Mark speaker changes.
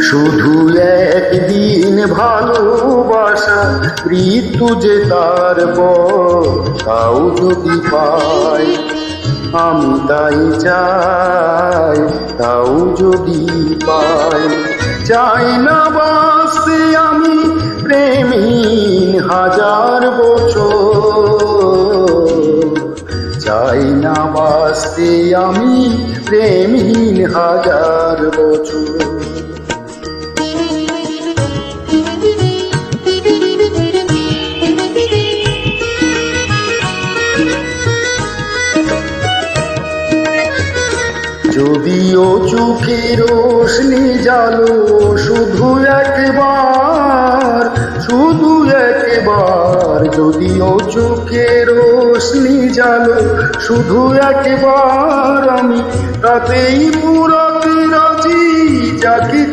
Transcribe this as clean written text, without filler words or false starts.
Speaker 1: শুধু একদিন ভালোবাসা মৃত্যু যে তার পর তাও যদি পাই আমি তাই চাই, তাও যদি পাই। চাই না বাঁচতে আমি প্রেমহীন হাজার বছর, চাই না বাঁচতে আমি প্রেমহীন হাজার বছর। যদিও চোখের রোশনি জালো শুধু একবার, শুধু একবার, যদিও চোখের রোশনি জালো শুধু একবার, আমি তাতেই পুরাতে রাজি, যাকে